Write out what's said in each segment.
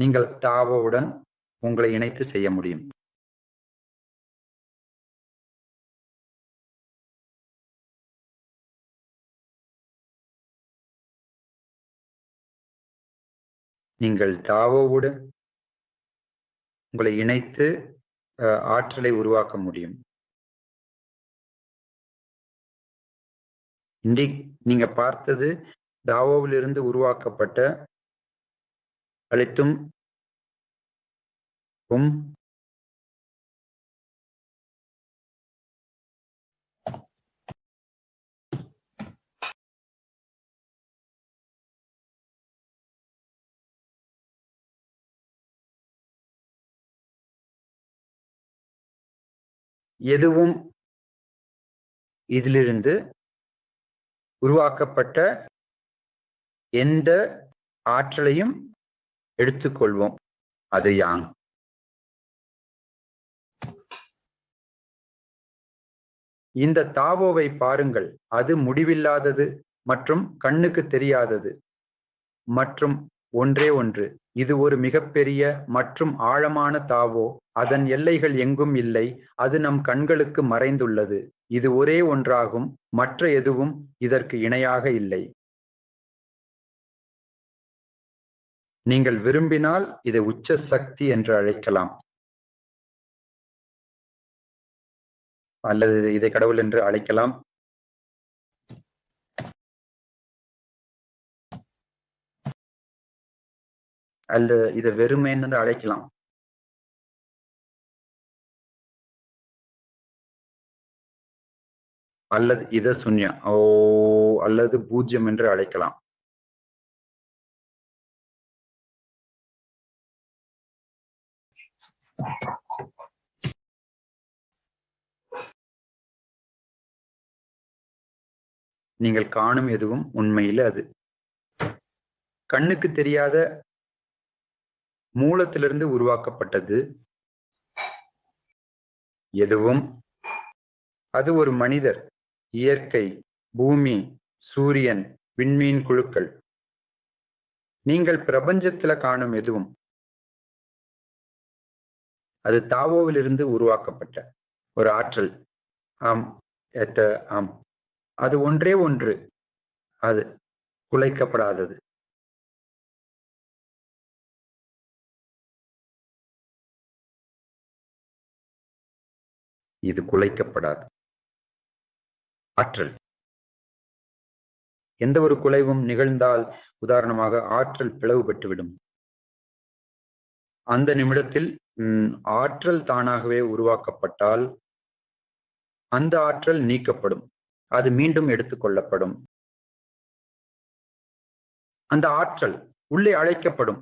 நீங்கள் டாவோவுடன் உங்களை இணைத்து செய்ய முடியும். நீங்கள் டாவோவுடன் உங்களை இணைத்து ஆற்றலை உருவாக்க முடியும். இன்றைக்கு நீங்க பார்த்தது டாவோவிலிருந்து உருவாக்கப்பட்ட அனைத்தும் எதுவும் இதிலிருந்து உருவாக்கப்பட்ட எந்த ஆற்றலையும் எடுத்துக்கொள்வோம். அது யாங். இந்த தாவோவை பாருங்கள். அது முடிவில்லாதது மற்றும் கண்ணுக்கு தெரியாதது மற்றும் ஒன்றே ஒன்று. இது ஒரு மிகப்பெரிய மற்றும் ஆழமான தாவோ. அதன் எல்லைகள் எங்கும் இல்லை. அது நம் கண்களுக்கு மறைந்துள்ளது. இது ஒரே ஒன்றாகும். மற்ற எதுவும் இதற்கு இணையாக இல்லை. நீங்கள் விரும்பினால் இதை உச்ச சக்தி என்று அழைக்கலாம், அல்லது இதை கடவுள் என்று அழைக்கலாம், அல்லது இதை வெறுமை என்று அழைக்கலாம். அல்லது இதை சூன்யம் அல்லது பூஜ்யம் என்று அழைக்கலாம். நீங்கள் காணும் எதுவும் உண்மையில் அது கண்ணுக்கு தெரியாத மூலத்திலிருந்து உருவாக்கப்பட்டது. எதுவும் அது ஒரு மனிதர், இயற்கை, பூமி, சூரியன், விண்மீன் குழுக்கள். நீங்கள் பிரபஞ்சத்துல காணும் எதுவும் அது தாவோவிலிருந்து உருவாக்கப்பட்ட ஒரு ஆற்றல். ஆம், ஆம், அது ஒன்றே ஒன்று. அது குலைக்கப்படாதது. இது குலைக்கப்படாது ஆற்றல். எந்த ஒரு குலைவும் நிகழ்ந்தால், உதாரணமாக ஆற்றல் பிளவுபட்டுவிடும். அந்த நிமிடத்தில் ஆற்றல் தானாகவே உருவாக்கப்பட்டால் அந்த ஆற்றல் நீக்கப்படும். அது மீண்டும் எடுத்துக்கொள்ளப்படும். அந்த ஆற்றல் உள்ளே அழைக்கப்படும்.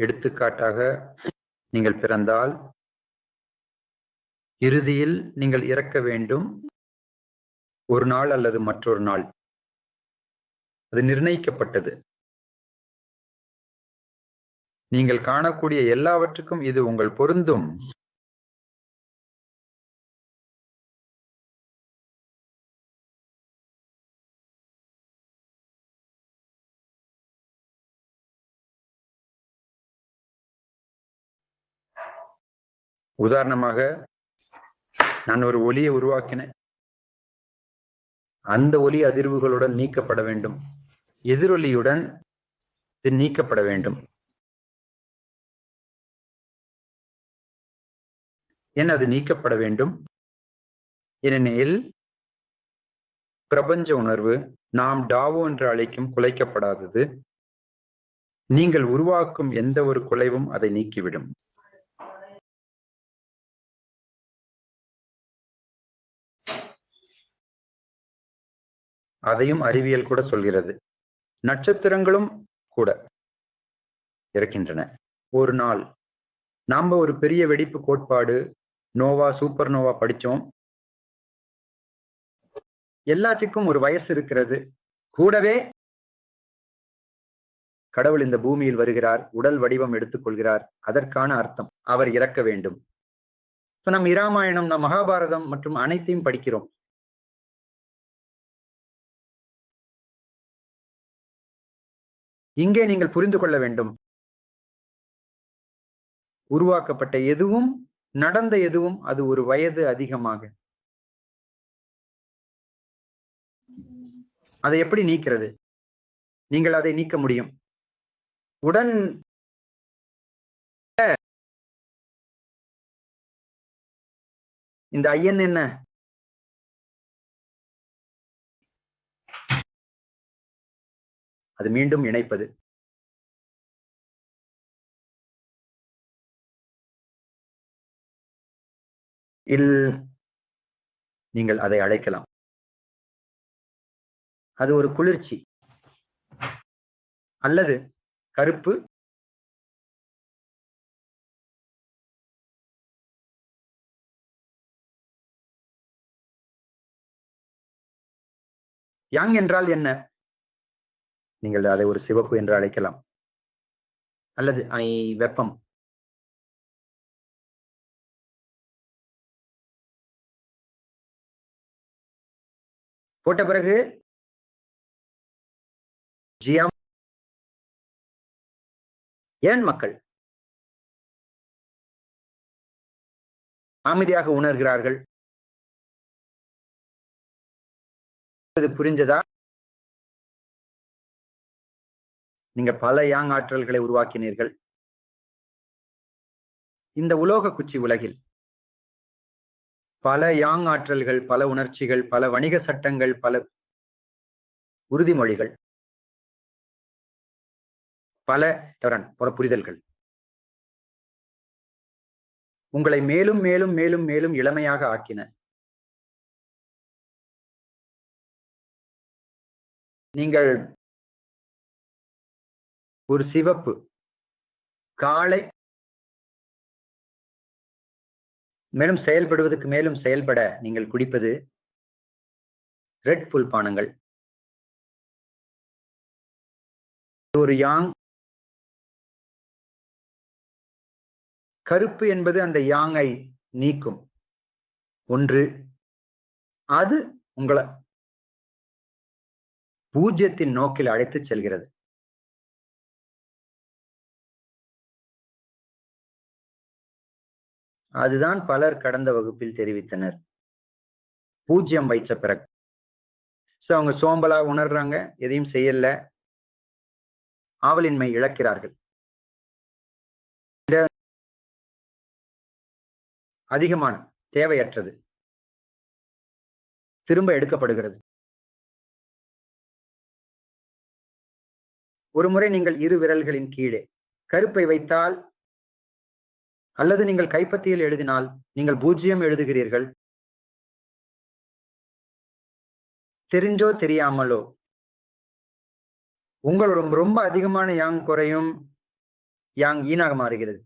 எடுத்துக்காட்டாக, நீங்கள் பிறந்தால் இறுதியில் நீங்கள் இறக்க வேண்டும். ஒரு நாள் அல்லது மற்றொரு நாள். அது நிர்ணயிக்கப்பட்டது. நீங்கள் காணக்கூடிய எல்லாவற்றுக்கும் இது உங்கள் பொருந்தும். உதாரணமாக, நான் ஒரு ஒலியை உருவாக்கினேன். அந்த ஒலி அதிர்வுகளுடன் நீக்கப்பட வேண்டும். எதிரொலியுடன் இது நீக்கப்பட வேண்டும். ஏன் அது நீக்கப்பட வேண்டும்? ஏனெனில் பிரபஞ்ச உணர்வு நாம் டாவோ என்று அழைக்கும் குலைக்கப்படாதது. நீங்கள் உருவாக்கும் எந்த ஒரு குலைவும் அதை நீக்கிவிடும். அதையும் அறிவியல் கூட சொல்கிறது. நட்சத்திரங்களும் கூட இருக்கின்றன. ஒரு நாள் நாம ஒரு பெரிய வெடிப்பு கோட்பாடு, நோவா, சூப்பர் நோவா படிச்சோம். எல்லாத்துக்கும் ஒரு வயசு இருக்கிறது. கூடவே கடவுள் இந்த பூமியில் வருகிறார், உடல் வடிவம் எடுத்துக்கொள்கிறார். அதற்கான அர்த்தம் அவர் இறக்க வேண்டும். இப்ப நம் இராமாயணம், நம் மகாபாரதம் மற்றும் அனைத்தையும் படிக்கிறோம். இங்கே நீங்கள் புரிந்து கொள்ள வேண்டும், உருவாக்கப்பட்ட எதுவும், நடந்த எதுவும் அது ஒரு வயது அதிகமாக. அதை எப்படி நீக்கிறது? நீங்கள் அதை நீக்க முடியும். உடன் இந்த ஐயன் என்ன? அது மீண்டும் இணைப்பது. நீங்கள் அதை அழைக்கலாம். அது ஒரு குளிர்ச்சி அல்லது கருப்பு யாங் என்றால் என்ன? நீங்கள் அதை ஒரு சிவப்பு என்று அழைக்கலாம் அல்லது வெப்பம். போட்ட பிறகு ஜியாம் ஏன் மக்கள் அமைதியாக உணர்கிறார்கள்? புரிஞ்சதா? நீங்க பல யாங் ஆற்றல்களை உருவாக்கினீர்கள். இந்த உலோக குச்சி உலகில் பல யாங் ஆற்றல்கள், பல உணர்ச்சிகள், பல வணிக சட்டங்கள், பல உறுதிமொழிகள், பல புரிதல்கள் உங்களை மேலும் மேலும் மேலும் மேலும் இளமையாக ஆக்கின. நீங்கள் ஒரு சிவப்பு காளை மேலும் செயல்படுவதற்கு மேலும் செயல்பட நீங்கள் குடிப்பது ரெட் புல் பானங்கள். ஒரு யாங். கருப்பு என்பது அந்த யாங்கை நீக்கும் ஒன்று. அது உங்களை பூஜ்யத்தின் நோக்கில் அழைத்துச் செல்கிறது. அதுதான் பலர் கடந்த வகுப்பில் தெரிவித்தனர். பூஜ்யம் வைத்த பிறகு அவங்க சோம்பலா உணர்றாங்க, எதையும் செய்யல, ஆவலின்மை இழக்கிறார்கள். அதிகமான தேவையற்றது திரும்ப எடுக்கப்படுகிறது. ஒருமுறை நீங்கள் இரு விரல்களின் கீழே கருப்பை வைத்தால் அல்லது நீங்கள் கைப்பத்தியில் எழுதினால் நீங்கள் பூஜ்ஜியம் எழுதுகிறீர்கள். தெரிஞ்சோ தெரியாமலோ உங்களோட ரொம்ப அதிகமான யாங் குறையும், யாங் ஈனாக மாறுகிறது.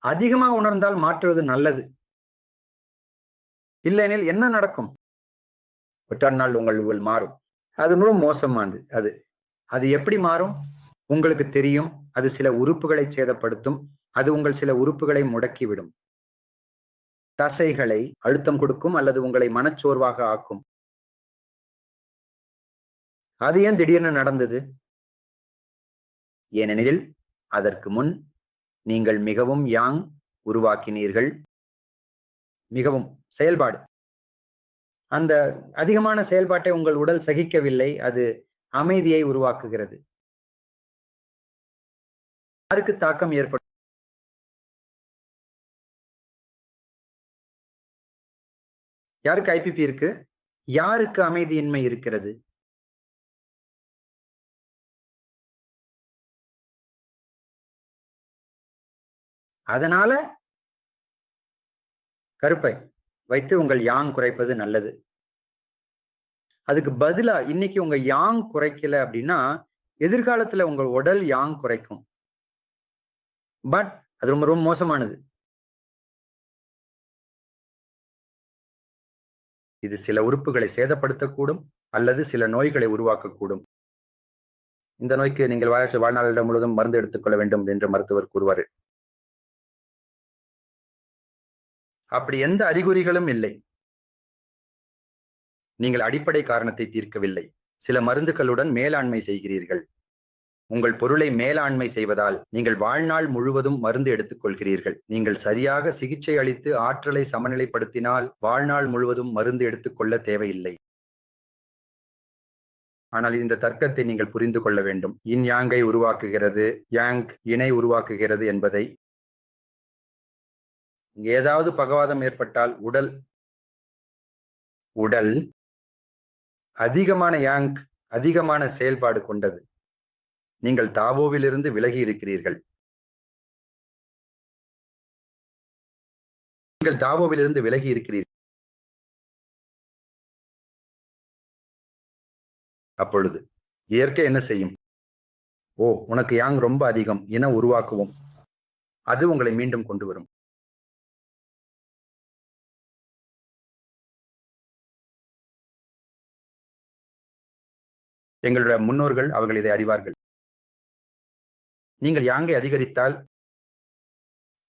அதிகமாக உணர்ந்தால் மாற்றுவது நல்லது. இல்லையெனில் என்ன நடக்கும்? ஒற்றார் நாள் உங்கள் மாறும். அது ரொம்ப மோசமானது. அது எப்படி மாறும் உங்களுக்கு தெரியும். அது சில உறுப்புகளை சேதப்படுத்தும். அது உங்கள் சில உறுப்புகளை முடக்கிவிடும். தசைகளை அழுத்தம் கொடுக்கும் அல்லது உங்களை மனச்சோர்வாக ஆக்கும். அது ஏன் திடீர்னு நடந்தது? ஏனெனில் அதற்கு முன் நீங்கள் மிகவும் யாங் உருவாக்கினீர்கள். மிகவும் செயல்பாடு. அந்த அதிகமான செயல்பாட்டை உங்கள் உடல் சகிக்கவில்லை. அது அமைதியை உருவாக்குகிறது. யாருக்கு தாக்கம் ஏற்படும்? யாருக்கு ஐபிபி இருக்கு? யாருக்கு அமைதியின்மை இருக்கிறது? அதனால கருப்பை வைத்து உங்கள் யாங் குறைப்பது நல்லது. அதுக்கு பதிலா இன்னைக்கு உங்க யாங் குறைக்கல அப்படின்னா எதிர்காலத்துல உங்கள் உடல் யாங் குறைக்கும். பட் அது ரொம்ப ரொம்ப மோசமானது. இது சில உறுப்புகளை சேதப்படுத்தக்கூடும் அல்லது சில நோய்களை உருவாக்கக்கூடும். இந்த நோய்க்கு நீங்கள் வாழ்நாளிடம் முழுவதும் மருந்து எடுத்துக்கொள்ள வேண்டும் என்று மருத்துவர் கூறுவார். அப்படி எந்த அறிகுறிகளும் இல்லை. நீங்கள் அடிப்படை காரணத்தை தீர்க்கவில்லை. சில மருந்துகளுடன் மேலாண்மை செய்கிறீர்கள். உங்கள் பொருளை மேலாண்மை செய்வதால் நீங்கள் வாழ்நாள் முழுவதும் மருந்து எடுத்துக் கொள்கிறீர்கள். நீங்கள் சரியாக சிகிச்சை அளித்து ஆற்றலை சமநிலைப்படுத்தினால் வாழ்நாள் முழுவதும் மருந்து எடுத்துக்கொள்ள தேவையில்லை. ஆனால் இந்த தர்க்கத்தை நீங்கள் புரிந்து கொள்ள வேண்டும். இன் யாங்கை உருவாக்குகிறது, யாங் இணை உருவாக்குகிறது என்பதை. ஏதாவது பகவாதம் ஏற்பட்டால் உடல் அதிகமான யாங், அதிகமான செயல்பாடு கொண்டது. நீங்கள் தாவோவிலிருந்து விலகி இருக்கிறீர்கள். அப்பொழுது இயற்கை என்ன செய்யும்? ஓ, உனக்கு யாங் ரொம்ப அதிகம் என உருவாக்குவோம். அது உங்களை மீண்டும் கொண்டு வரும். எங்களுடைய முன்னோர்கள் அவர்கள் இதை அறிவார்கள். நீங்கள் யாங்கை அதிகரித்தால்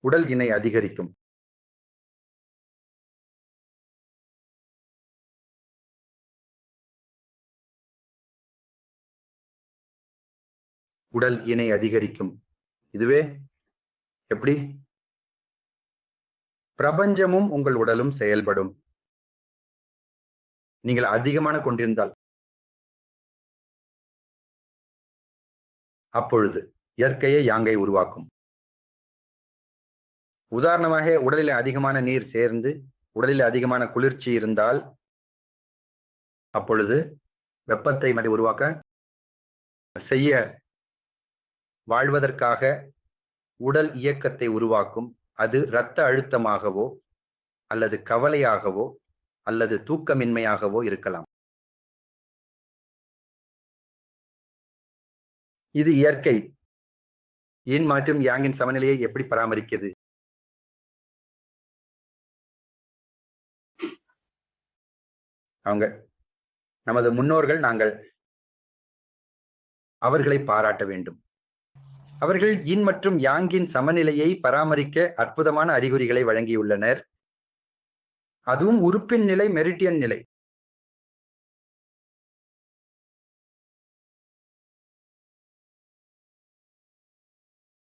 உடல் இணை அதிகரிக்கும். உடல் இணை அதிகரிக்கும். இதுவே எப்படி? பிரபஞ்சமும் உங்கள் உடலும் செயல்படும். நீங்கள் அதிகமான கொண்டிருந்தால் அப்பொழுது இயற்கையே யாங்கை உருவாக்கும். உதாரணமாக உடலில் அதிகமான நீர் சேர்ந்து உடலில் அதிகமான குளிர்ச்சி இருந்தால் அப்பொழுது வெப்பத்தை உருவாக்க செய்ய வாழ்வதற்காக உடல் இயக்கத்தை உருவாக்கும். அது இரத்த அழுத்தமாகவோ அல்லது கவலையாகவோ அல்லது தூக்கமின்மையாகவோ இருக்கலாம். இது இயற்கை யின் மற்றும் யாங்கின் சமநிலையை எப்படி பராமரிக்கிறது? அவங்க நமது முன்னோர்கள், நாங்கள் அவர்களை பாராட்ட வேண்டும். அவர்கள் யின் மற்றும் யாங்கின் சமநிலையை பராமரிக்க அற்புதமான அறிகுறிகளை வழங்கியுள்ளனர். அதுவும் உறுப்பின் நிலை, மெரிடியன் நிலை.